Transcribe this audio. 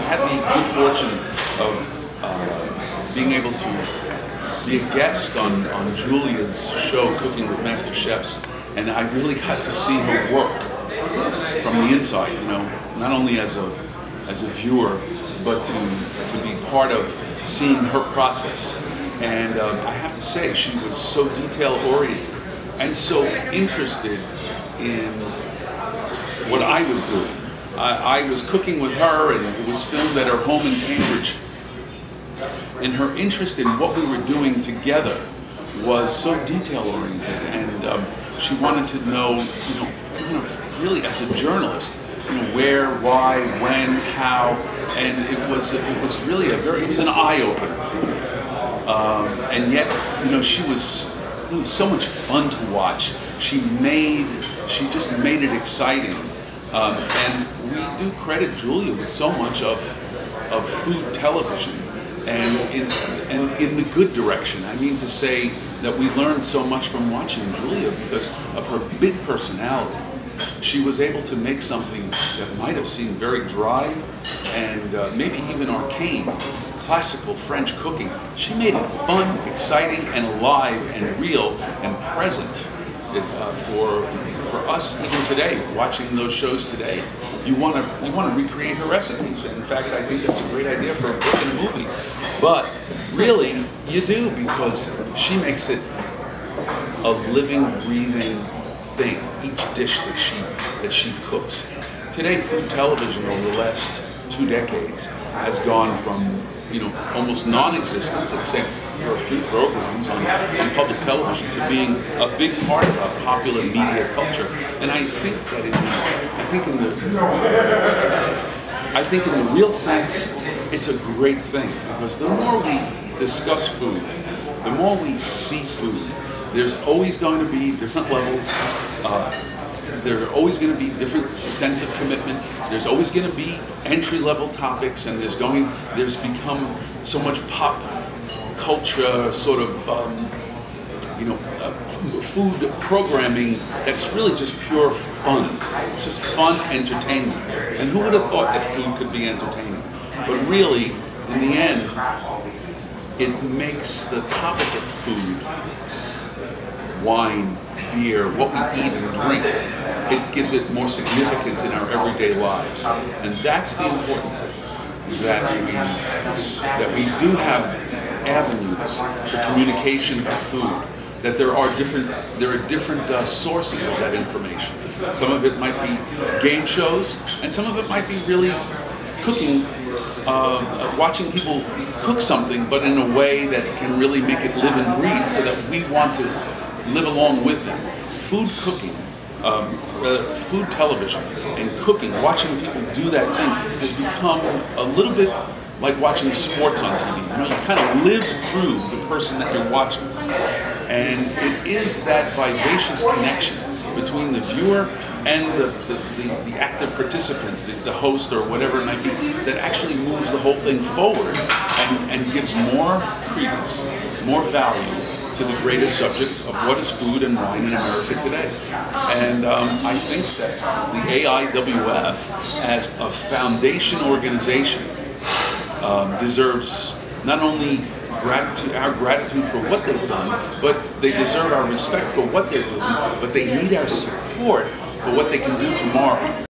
had the good fortune of being able to be a guest on Julia's show, Cooking with Master Chefs, and I really got to see her work from the inside. You know, not only as a viewer, but to be part of seeing her process. And I have to say, she was so detail-oriented and so interested in what I was doing. I was cooking with her, and it was filmed at her home in Cambridge. And her interest in what we were doing together was so detail-oriented, and she wanted to know, you know, really as a journalist, you know, where, why, when, how, and it was really it was an eye-opener for me. And yet, you know, she was so much fun to watch. She just made it exciting. And we do credit Julia with so much of food television, and in the good direction. I mean to say that we learned so much from watching Julia because of her big personality. She was able to make something that might have seemed very dry and maybe even arcane, classical French cooking. She made it fun, exciting, and alive, and real, and present for us even today. Watching those shows today, you want to recreate her recipes. In fact, I think that's a great idea for a book and a movie. But really, you do, because she makes it a living, breathing thing. Each dish that she cooks. Today, food television over the last 2 decades has gone from, you know, almost non-existence, except for a few programs on public television, to being a big part of our popular media culture. And I think that in the real sense, it's a great thing, because the more we discuss food, the more we see food, there's always going to be different levels. There are always going to be different sense of commitment. There's always going to be entry-level topics, and there's become so much pop culture sort of food programming that's really just pure fun. It's just fun entertainment. And who would have thought that food could be entertaining? But really, in the end, it makes the topic of food, wine, beer, what we eat and drink, it gives it more significance in our everyday lives. And that's the important thing, that we do have avenues for communication of food, that there are different sources of that information. Some of it might be game shows, and some of it might be really cooking, watching people cook something, but in a way that can really make it live and breathe, so that we want to live along with them. Food cooking, food television, and cooking, watching people do that thing has become a little bit like watching sports on TV. You know, you kind of live through the person that you're watching. And it is that vivacious connection between the viewer and the active participant, the host or whatever it might be, that actually moves the whole thing forward and gives more credence, more value to the greater subject of what is food and wine in America today. And I think that the AIWF, as a foundation organization, deserves not only our gratitude for what they've done, but they deserve our respect for what they're doing, but they need our support for what they can do tomorrow.